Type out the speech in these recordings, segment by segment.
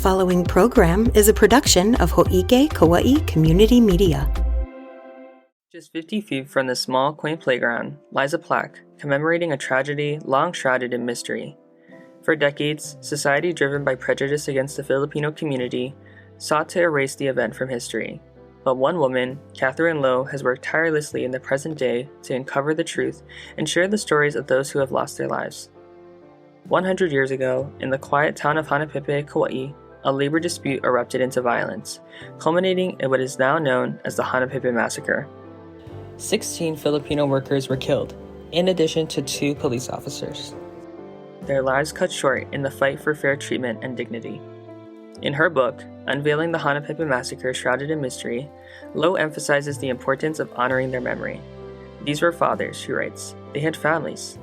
The following program is a production of Ho'ike Kaua'i Community Media. Just 50 feet from the small, quaint playground lies a plaque commemorating a tragedy long shrouded in mystery. For decades, society driven by prejudice against the Filipino community sought to erase the event from history. But one woman, Catherine Lowe, has worked tirelessly in the present day to uncover the truth and share the stories of those who have lost their lives. 100 years ago, in the quiet town of Hanapepe, Kaua'i, a labor dispute erupted into violence, culminating in what is now known as the Hanapepe Massacre. 16 Filipino workers were killed, in addition to 2 police officers. Their lives cut short in the fight for fair treatment and dignity. In her book, Unveiling the Hanapepe Massacre Shrouded in Mystery, Lowe emphasizes the importance of honoring their memory. These were fathers, she writes. They had families.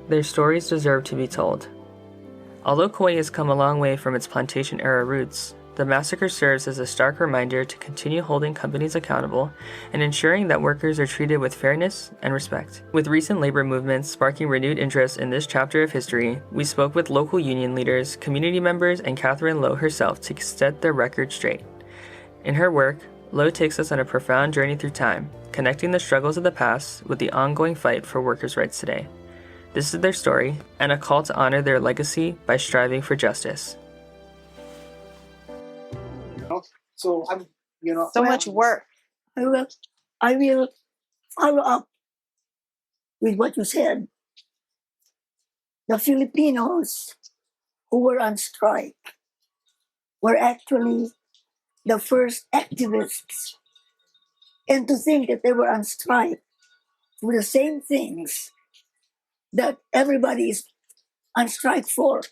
Their stories deserve to be told. Although Kaua'i has come a long way from its plantation-era roots, the massacre serves as a stark reminder to continue holding companies accountable and ensuring that workers are treated with fairness and respect. With recent labor movements sparking renewed interest in this chapter of history, we spoke with local union leaders, community members, and Catherine Lowe herself to set their record straight. In her work, Lowe takes us on a profound journey through time, connecting the struggles of the past with the ongoing fight for workers' rights today. This is their story, and a call to honor their legacy by striving for justice. So so much work. I will follow up with what you said. The Filipinos who were on strike were actually the first activists. And to think that they were on strike for the same things that everybody is on strike for.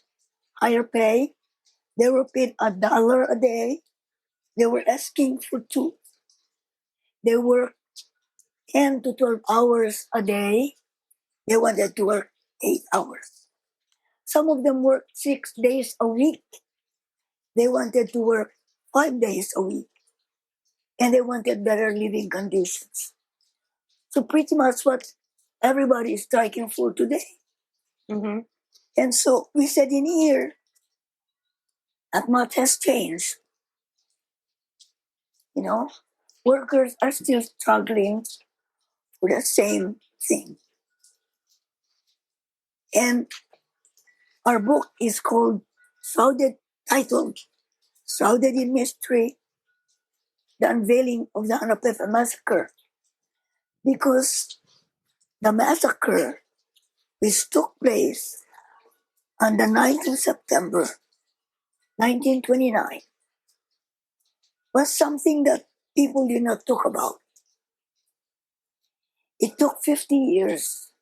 Higher pay. They were paid $1 a day. They were asking for 2. They worked 10 to 12 hours a day. They wanted to work 8 hours. Some of them worked 6 days a week. They wanted to work 5 days a week. And they wanted better living conditions. So pretty much what everybody is striking for today. Mm-hmm. And so we said in here, not much has changed. Workers are still struggling for the same thing. And our book is called titled Shrouded in Mystery, The Unveiling of the Hanapepe Massacre. Because the massacre, which took place on the 9th of September, 1929, was something that people did not talk about. It took 50 years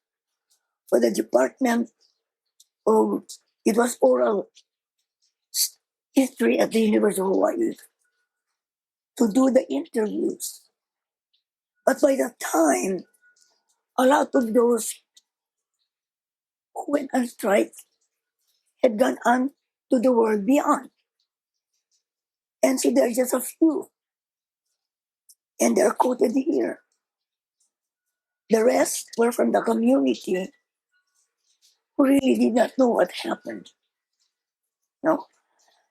for the Department of, it was oral history at the University of Hawaii, to do the interviews. But by the time, a lot of those who went on strike had gone on to the world beyond. And so there are just a few. And they're quoted here. The rest were from the community who really did not know what happened. No?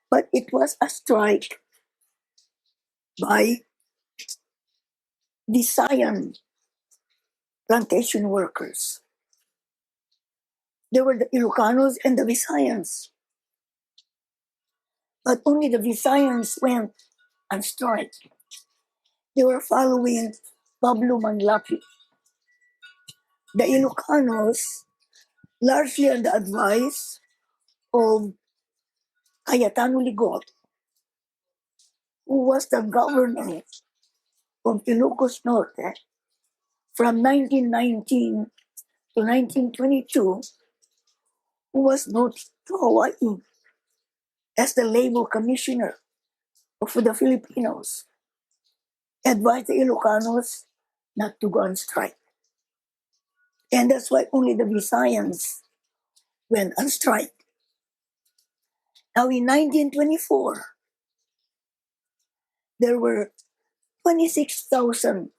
But it was a strike by Visayan plantation workers. There were the Ilocanos and the Visayans. But only the Visayans went on strike. They were following Pablo Manlapi. The Ilocanos, largely on the advice of Cayetano Ligot, who was the governor of Ilocos Norte from 1919 to 1922, who was noted to Hawaii as the labor commissioner for the Filipinos, advised the Ilocanos not to go on strike. And that's why only the Visayans went on strike. Now in 1924, there were 26,000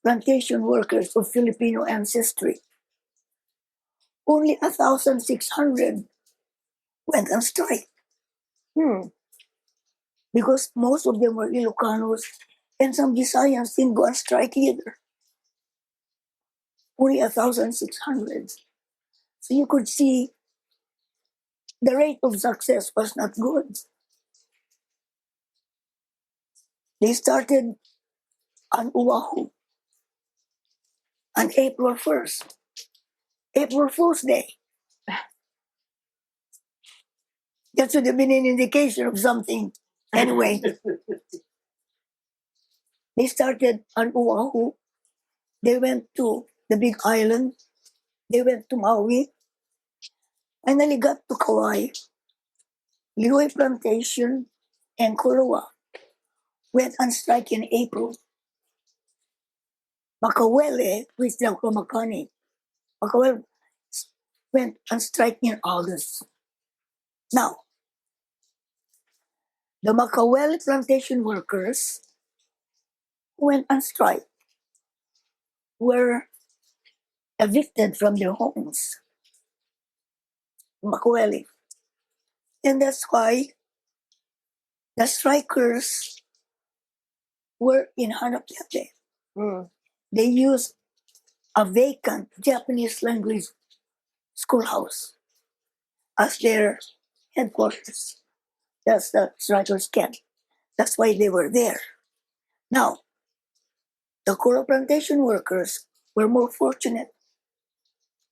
plantation workers of Filipino ancestry. Only 1,600 went on strike. Because most of them were Ilocanos, and some Visayans didn't go on strike either. Only 1,600. So you could see the rate of success was not good. They started on Oahu on April 1st, April Fool's Day. That should have been an indication of something. Anyway, they started on Oahu. They went to the Big Island. They went to Maui. Finally got to Kaua'i. Lihue Plantation and Koloa went on strike in April. Makaweli, which is Makani, Makaweli went on strike in August. Now, the Makaweli plantation workers who went on strike were evicted from their homes. Makaweli. And that's why the strikers were in Hanapepe. They used a vacant Japanese language schoolhouse as their headquarters. That's the strikers' camp. That's why they were there. Now, the coral plantation workers were more fortunate.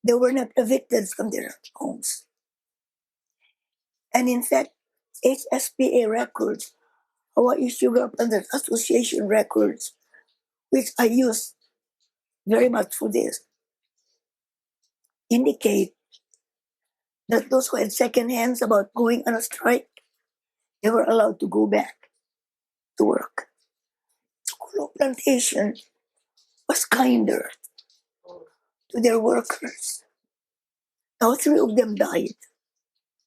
They were not evicted from their homes. And in fact, HSPA records, Hawaii Sugar Planters Association records, which I use very much for this, indicate that those who had second hands about going on a strike, they were allowed to go back to work. Coral plantation was kinder to their workers. Now 3 of them died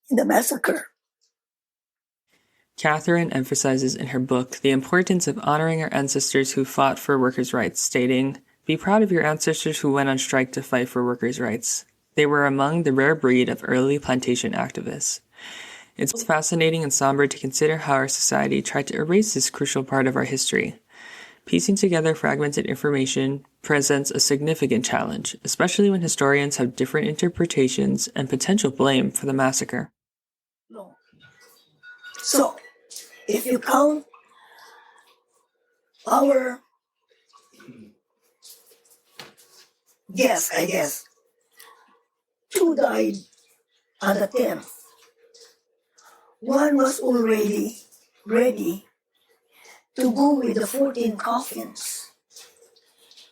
in the massacre. Catherine emphasizes in her book the importance of honoring our ancestors who fought for workers' rights, stating, "Be proud of your ancestors who went on strike to fight for workers' rights. They were among the rare breed of early plantation activists." It's both fascinating and somber to consider how our society tried to erase this crucial part of our history. Piecing together fragmented information presents a significant challenge, especially when historians have different interpretations and potential blame for the massacre. So, if you count our guess, I guess, 2 died on the 10th. 1 was already ready to go with the 14 coffins.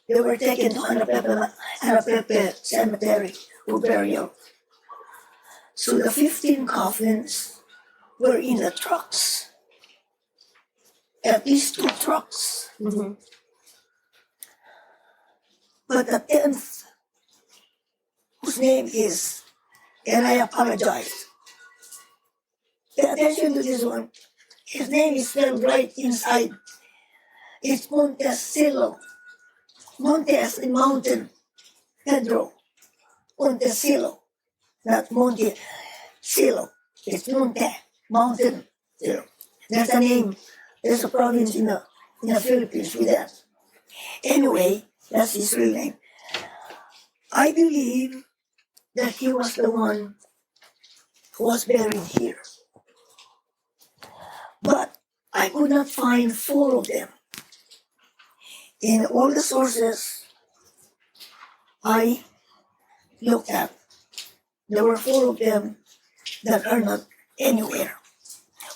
They were taken to Hanapepe Cemetery for burial. So the 15 coffins were in the trucks. At least 2 trucks. But the 10th, whose name is, and I apologize, pay attention to this one. His name is spelled right inside. It's Montecillo. Montes in mountain. Pedro. Montecillo. Not Montecillo. It's Monte. Mountain. That's a name. There's a province in the Philippines with that. Anyway, that's his real name. I believe that he was the one who was buried here. But I could not find 4 of them. In all the sources I looked at, there were 4 of them that are not anywhere.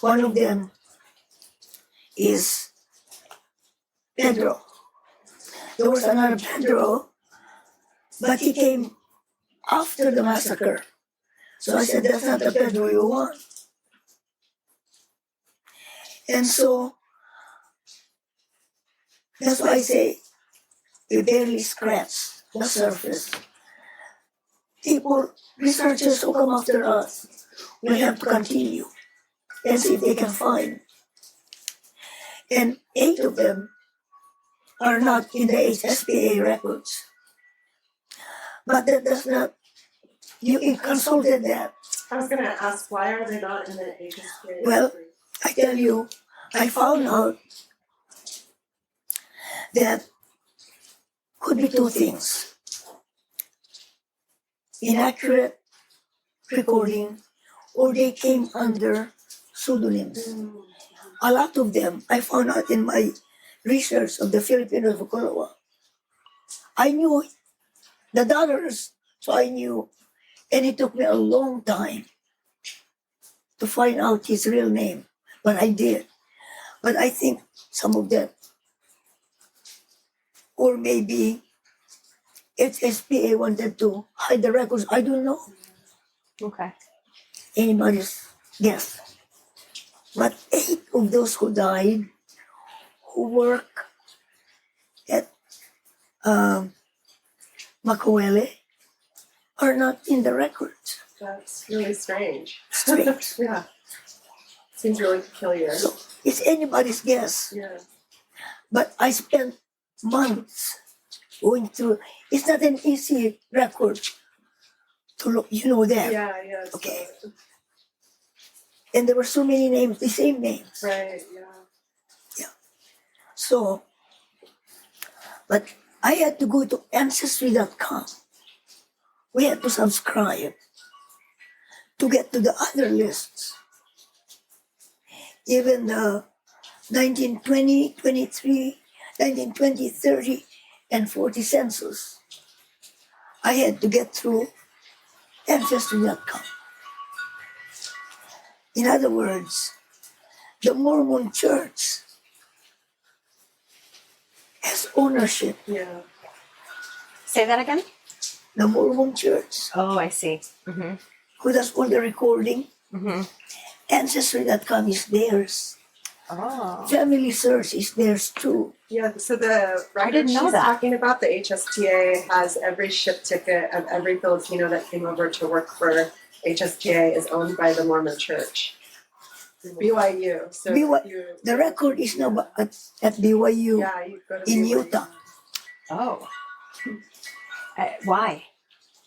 One of them is Pedro. There was another Pedro, but he came after the massacre. So I said, that's not the Pedro you want. And so, that's why I say, we barely scratch the surface. People, researchers who come after us, will have to continue and see if they can find. And 8 of them are not in the HSPA records. But that does not, you consulted that, I was going to ask, why are they not in the HSPA? Well, I tell you, I found out that could be two things. Inaccurate recording, or they came under pseudonyms. A lot of them I found out in my research of the Filipinos of Kaua'i. I knew the daughters, so I knew, and it took me a long time to find out his real name, but I did. But I think some of them, or maybe HSPA wanted to hide the records. I don't know. Okay. Anybody's guess. But 8 of those who died, who work at Makaweli, are not in the records. That's really strange. Strange. Yeah. Seems really peculiar. So it's anybody's guess. Yeah. But I spent months going through. It's not an easy record to look. You know that. Yeah. Okay. And there were so many names, the same names. Right, yeah. So, but I had to go to ancestry.com. We had to subscribe to get to the other lists. Even the 1920, 23, 1920, 30, and 40 census, I had to get through ancestry.com. In other words, the Mormon Church has ownership. Yeah. Say that again? The Mormon Church, Oh, I see. Mm-hmm. who does all the recording, Mm-hmm. Ancestry.com is theirs. Oh. Family Search is theirs too. Yeah, so the record didn't know she's that. talking about, the HSTA, has every ship ticket of every Filipino that came over to work for HSTA is owned by the Mormon Church. BYU. So BYU. The record is now at BYU Yeah, you go to in BYU. Utah Oh. Why?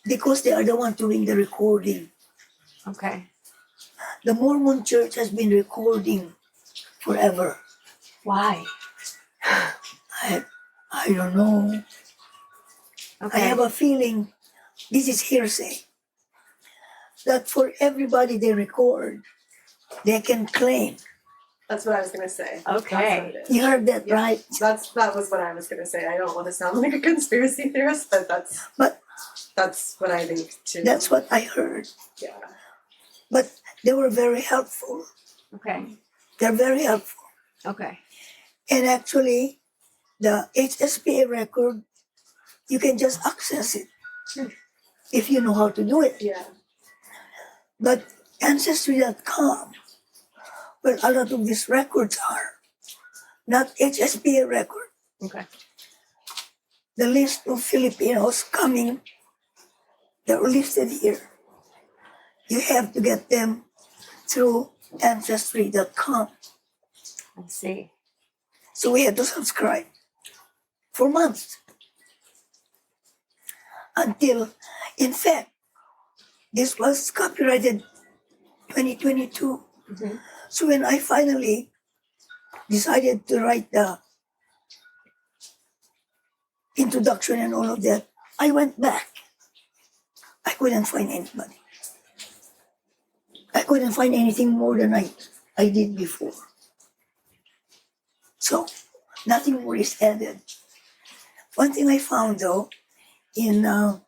because they are the one doing the recording. Okay. The Mormon Church has been recording forever. Why? I don't know. Okay. I have a feeling, this is hearsay, that for everybody they record, they can claim. That's what I was going to say. Okay. That's what it is. You heard that, Yeah. right? That was what I was going to say. I don't want to sound like a conspiracy theorist, but But that's what I think too. that's what I heard. Yeah. But they were very helpful. Okay. They're very helpful. Okay. And actually, the HSPA record, you can just access it if you know how to do it. Yeah. But Ancestry.com, where a lot of these records are, not HSPA record. Okay. The list of Filipinos coming, they're listed here. You have to get them through Ancestry.com. I see. So we had to subscribe for months. Until, in fact, this was copyrighted 2022. Mhm. So when I finally decided to write the introduction and all of that, I went back. I couldn't find anybody. I couldn't find anything more than I did before. So nothing more is added. One thing I found though, in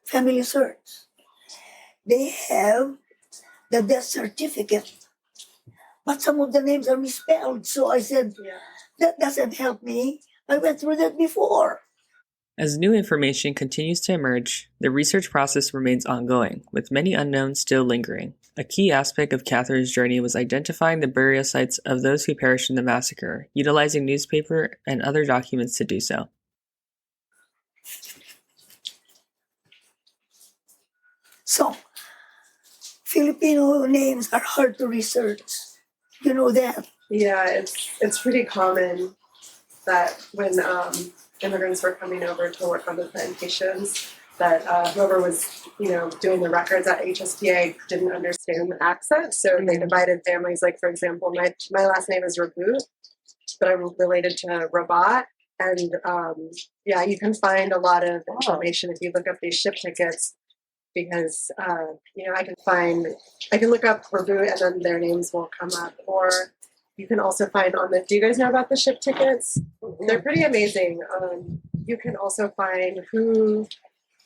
Family Search, they have the death certificate, but some of the names are misspelled. So I said, Yeah. that doesn't help me. I went through that before. As new information continues to emerge, the research process remains ongoing, with many unknowns still lingering. A key aspect of Catherine's journey was identifying the burial sites of those who perished in the massacre, utilizing newspaper and other documents to do so. So, Filipino names are hard to research. You know that. Yeah, it's pretty common that when immigrants were coming over to work on the plantations, that whoever was, doing the records at HSTA didn't understand the accent, so they divided families. Like, for example, my last name is Raboot, but I'm related to Rabat, and you can find a lot of information if you look up these ship tickets, because I can look up Raboot and then their names will come up, or you can also find do you guys know about the ship tickets? They're pretty amazing. You can also find who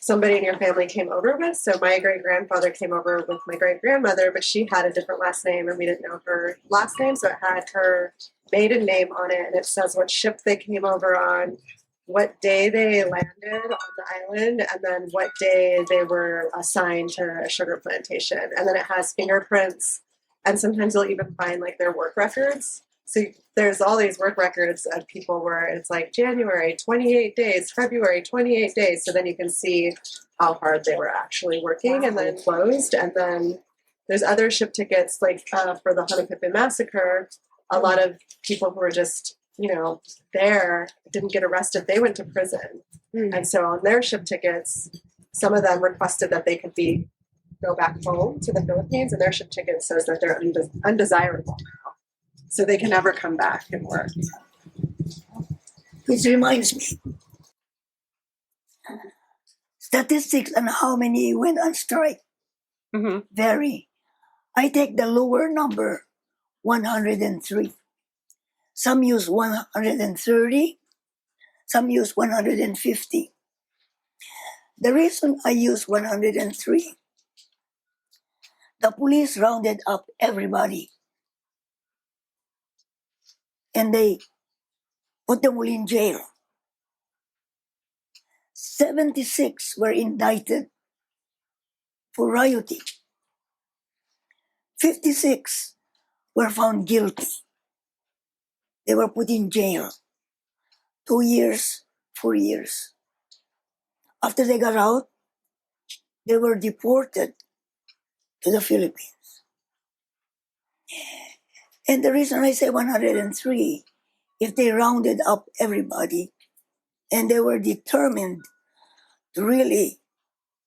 somebody in your family came over with. So my great-grandfather came over with my great-grandmother, but she had a different last name and we didn't know her last name. So it had her maiden name on it, and it says what ship they came over on, what day they landed on the island, and then what day they were assigned to a sugar plantation. And then it has fingerprints, and sometimes you'll even find like their work records. So there's all these work records of people where it's like January, 28 days, February, 28 days. So then you can see how hard they were actually working, and then closed. And then there's other ship tickets, like for the Hanapepe Massacre, a lot of people who were just, there, didn't get arrested. They went to prison. And so on their ship tickets, some of them requested that they could go back home to the Philippines, and their ship ticket says that they're undesirable now. So they can never come back and work. Which reminds me, statistics on how many went on strike vary. I take the lower number, 103. Some use 130, some use 150. The reason I use 103, the police rounded up everybody and they put them all in jail. 76 were indicted for rioting. 56 were found guilty. They were put in jail. 2 years, 4 years. After they got out, they were deported to the Philippines. And the reason I say 103, if they rounded up everybody and they were determined to really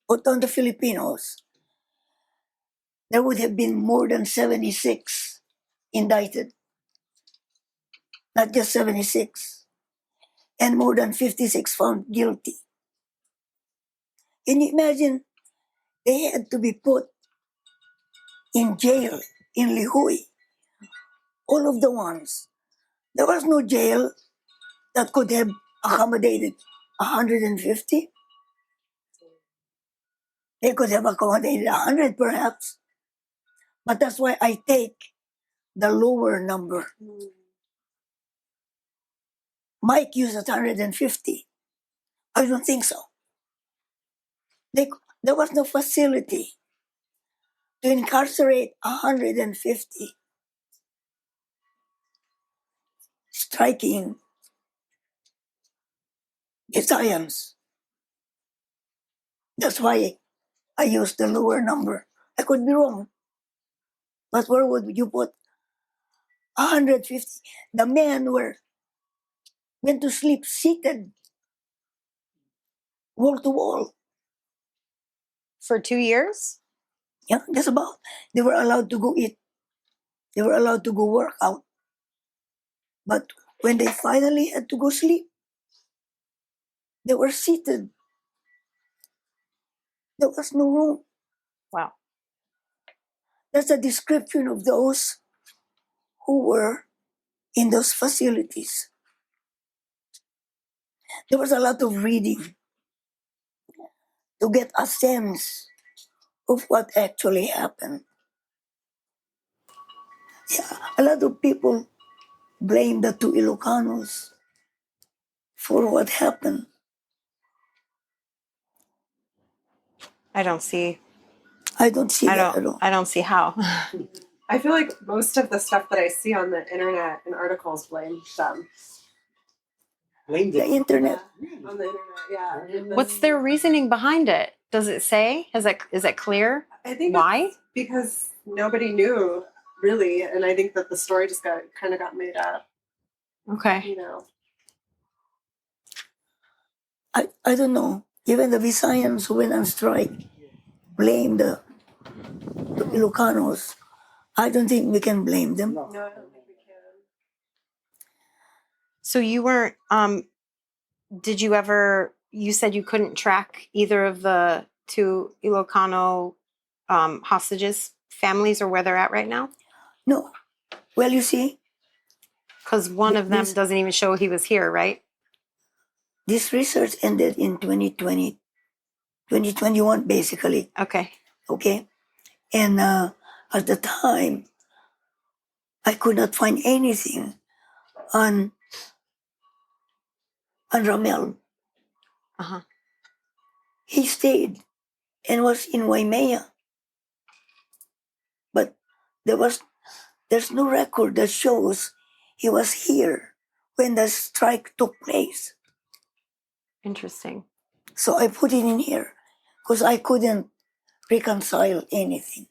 put on the Filipinos, there would have been more than 76 indicted. Not just 76. And more than 56 found guilty. Can you imagine? They had to be put in jail in Lihui. All of the ones. There was no jail that could have accommodated 150. They could have accommodated 100 perhaps. But that's why I take the lower number. Mike used 150. I don't think so. There was no facility to incarcerate 150 striking Italians. That's why I used the lower number. I could be wrong. But where would you put 150? The men went to sleep seated, wall to wall. For 2 years? Yeah, just about. They were allowed to go eat. They were allowed to go work out. But when they finally had to go sleep, they were seated. There was no room. Wow. That's a description of those who were in those facilities. There was a lot of reading to get a sense of what actually happened. Yeah, a lot of people blame the two Ilocanos for what happened. I don't see. I don't see that at all. I don't see how. I feel like most of the stuff that I see on the internet and articles blame them. The internet. On the internet, yeah. What's their reasoning behind it? Does it say? Is it clear? I think Why? it's because nobody knew really, and I think that the story just got made up. Okay. You know. I don't know. Even the Visayans who went on strike blame the Ilocanos. I don't think we can blame them. No, I don't think we can. So you weren't, did you ever, you said you couldn't track either of the two Ilocano hostages families or where they're at right now? No. Well, you see, Because one of them This- doesn't even show he was here, right? this research ended in 2020, 2021, basically. Okay. Okay. And at the time, I could not find anything on Ramel. Uh-huh. He stayed and was in Waimea. But there's no record that shows he was here when the strike took place. Interesting. So I put it in here because I couldn't reconcile anything.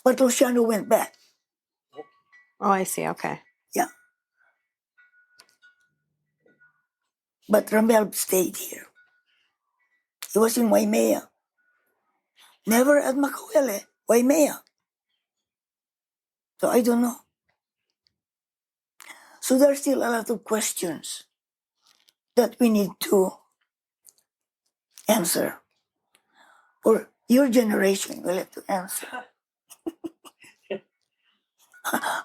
But Luciano went back. Oh, I see. Okay. Yeah. But Ramel stayed here. He was in Waimea. Never at Makawele, Waimea. So I don't know. So there's still a lot of questions that we need to answer. Or your generation will have to answer.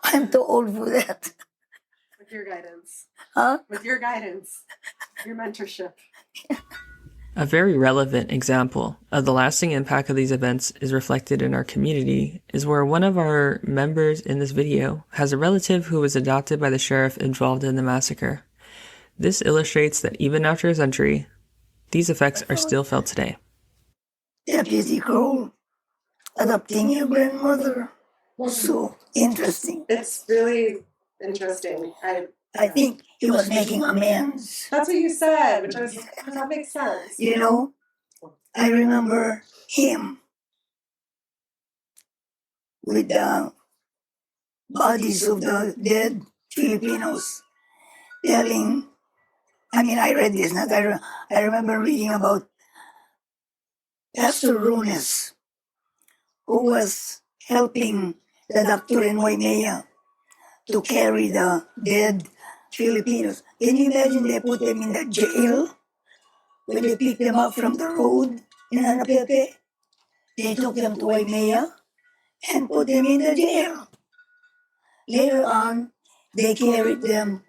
I'm too old for that. With your guidance. Huh? With your guidance. Your mentorship. A very relevant example of the lasting impact of these events is reflected in our community is where one of our members in this video has a relative who was adopted by the sheriff involved in the massacre. This illustrates that even after a century, these effects are still felt today. Deputy Kroll adopting your grandmother was so interesting. It's really interesting. I think he was making amends. That's what you said, which was that makes sense. You know, I remember him with the bodies of the dead Filipinos telling, I read this, I remember reading about Pastor Rones, who was helping the doctor in Waimea to carry the dead Filipinos. Can you imagine they put them in the jail when they picked them up from the road in Hanapepe? They took them to Waimea and put them in the jail. Later on, they carried them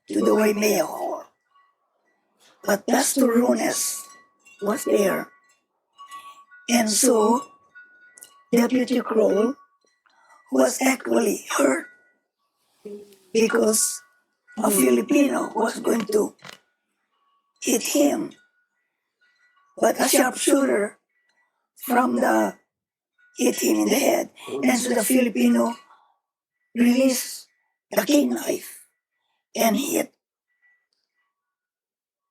to the Waimea Hall. But Pastor Rones was there. And so, Deputy Kroll was actually hurt because a Filipino was going to hit him. But a sharpshooter from the hit him in the head. And so the Filipino released the cane knife and hit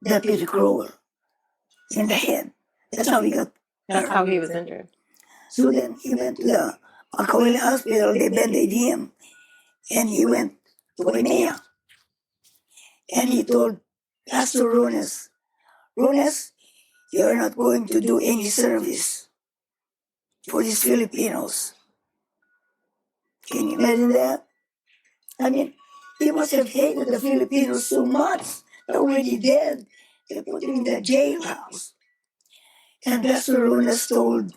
Deputy Kroll in the head. That's how he got That's hurt. how he was injured. So then he went to the Kaua'i hospital, they bandaged him, and he went to Waimea. And he told Pastor Rones, you're not going to do any service for these Filipinos. Can you imagine that? He must have hated the Filipinos so much. They're already dead. They put him in the jailhouse. And Pastor Rones told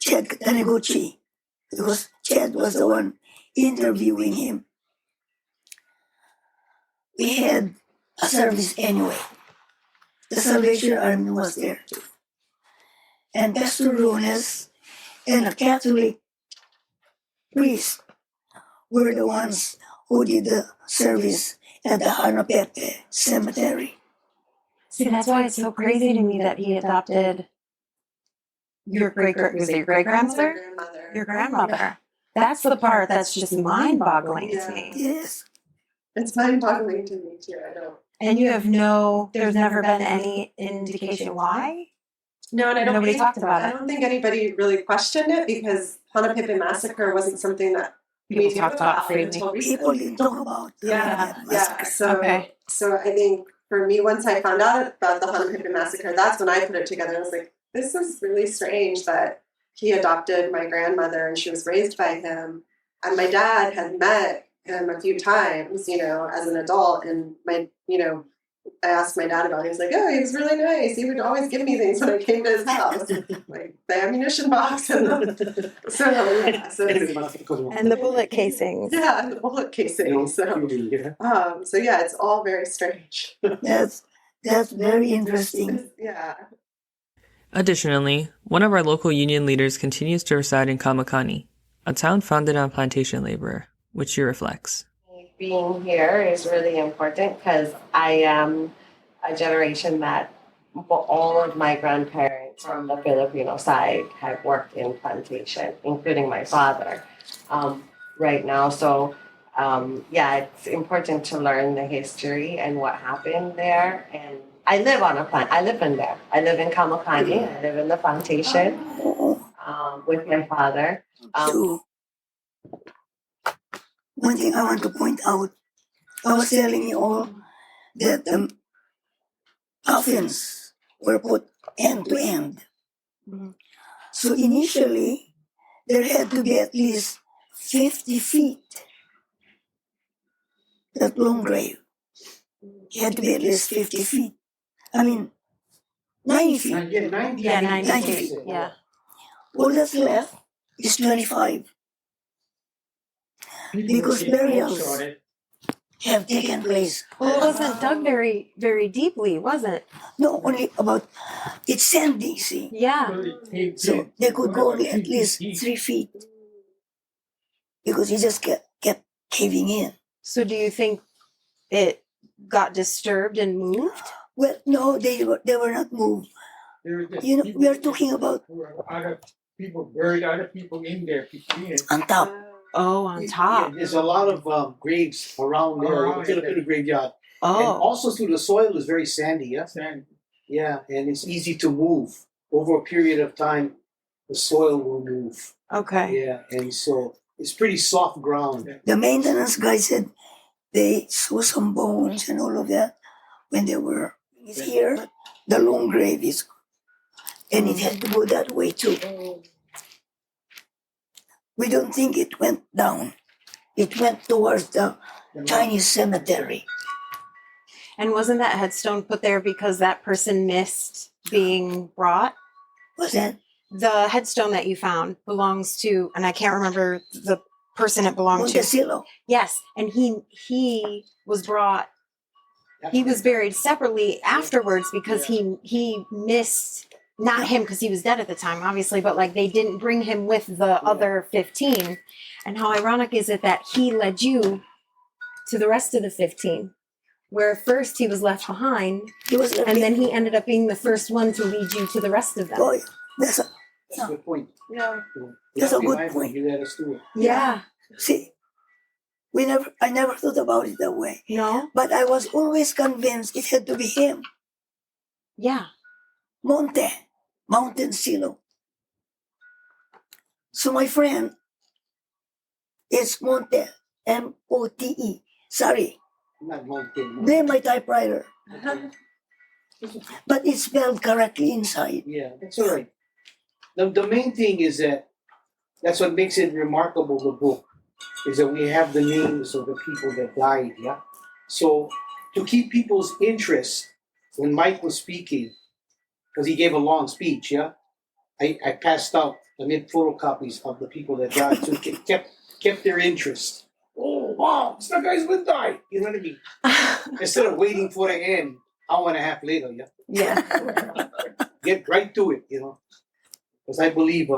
Ched Taneguchi, because Ched was the one interviewing him. We had a service anyway. The Salvation Army was there too. And Pastor Rones and a Catholic priest were the ones who did the service at the Hanapepe cemetery. See, that's why it's so crazy to me that he adopted your great-grandmother? Grandmother. Your grandmother. That's the part that's just mind-boggling to me. Yes. It's mind-boggling to me too. I don't. And there's never been any indication why? No, and I don't. Nobody think, talked about I it. don't think anybody really questioned it because Hanapepe Massacre wasn't something that People we knew talked about freely. until People recently. didn't talk about Yeah, that yeah. massacre. So, Okay. so I think for me, once I found out about the Hanapepe Massacre, that's when I put it together. I was like, this is really strange that he adopted my grandmother and she was raised by him. And my dad had met him a few times, as an adult. And I asked my dad about it. He was like, oh, he was really nice. He would always give me things when I came to his house, like the ammunition box and the And the bullet casings. yeah, and the bullet casing. So yeah, it's all very strange. That's very interesting. Yeah. Additionally, one of our local union leaders continues to reside in Kaua'i, a town founded on plantation labor, which she reflects. Being here is really important because I am a generation that all of my grandparents from the Filipino side have worked in plantation, including my father right now. So it's important to learn the history and what happened there. And I live on a plant. I live in there. I live in Kaua'i. I live in the plantation with my father. So, one thing I want to point out, I was telling you all that the coffins were put end to end. So initially, there had to be at least 50 feet, that long grave. It had to be at least 50 feet. 90 feet. 90 Yeah, 90 90 feet. feet. Yeah. All that's left is 25. Because burials have taken place. Well, it wasn't dug very, very deeply, was it? No, only about, it's sandy, see. Yeah. So they could go only at least 3 feet. Because it just kept caving in. So do you think it got disturbed and moved? Well, no, they were not moved. We are talking about Other people buried other people in there. on top. Oh, on top. Yeah, there's a lot of graves around there, Around Filipino graveyard. And Oh. also, too, the soil is very sandy, yeah? Yeah, and it's easy to move. Over a period of time, the soil will move. Okay. Yeah, and so it's pretty soft ground. The maintenance guy said they saw some bones and all of that when they were here. The long grave is, and it had to go that way too. We don't think it went down. It went towards the Chinese cemetery. And wasn't that headstone put there because that person missed being brought? Was that? The headstone that you found belongs to, and I can't remember the person it belonged to. Montecillo. Yes, and he was brought. He was buried separately afterwards because he missed, not him because he was dead at the time, obviously, but like they didn't bring him with the other 15. And how ironic is it that he led you to the rest of the 15, where first he was left behind, He was and then he ended up being the first one to lead you to the rest of them. Boy, that's a Good point. Yeah. That's a good Behind point. You let us do it. Yeah. see. I never thought about it that way. No. But I was always convinced it had to be him. Yeah. Mountain Silo. So my friend is Monte, M-O-T-E. Sorry, Not mountain. blame my typewriter. But it's spelled correctly inside. Yeah, that's all right. The main thing is that's what makes it remarkable, the book, is that we have the names of the people that died, yeah? So to keep people's interest, when Mike was speaking, because he gave a long speech, yeah? I passed out, I made photocopies of the people that died, so it kept their interest. Oh, wow, this guy's gonna die. You know what I mean? Instead of waiting for the end, hour and a half later, yeah? Yeah. Get right to it, because I believe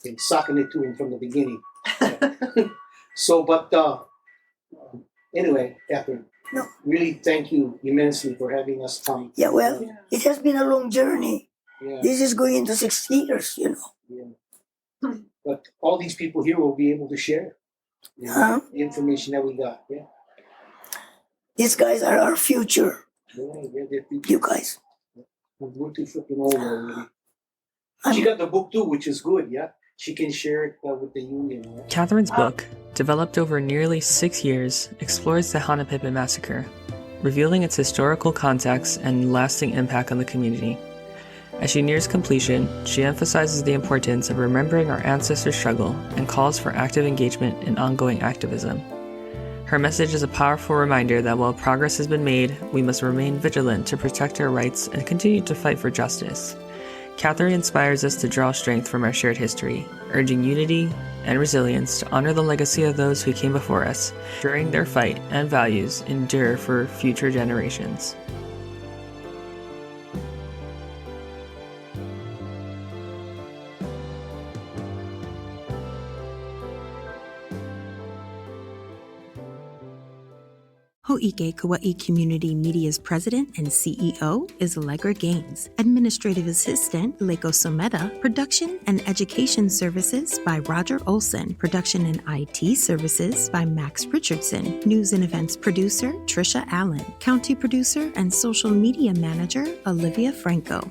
in sucking it to him from the beginning. So, but anyway, Catherine, No. really thank you immensely for having us come. Yeah, well, it has been a long journey. Yeah, This is going into 6 years, yeah. But all these people here will be able to share Huh? the information that we got. Yeah, These guys are our future, they're people. you guys. We're too freaking old already. I'm- She got the book too, which is good. Yeah, she can share it with the union. Yeah? Catherine's book, developed over nearly 6 years, explores the Hanapepe Massacre revealing its historical context and lasting impact on the community. As she nears completion, she emphasizes the importance of remembering our ancestors' struggle and calls for active engagement and ongoing activism. Her message is a powerful reminder that while progress has been made, we must remain vigilant to protect our rights and continue to fight for justice. Catherine inspires us to draw strength from our shared history, urging unity and resilience to honor the legacy of those who came before us, ensuring their fight and values endure for future generations. Ho'ike Kaua'i Community Media's president and CEO is Allegra Gaines. Administrative assistant, Leiko Someda. Production and education services by Roger Olson. Production and IT services by Max Richardson. News and events producer, Trisha Allen. County producer and social media manager, Olivia Franco.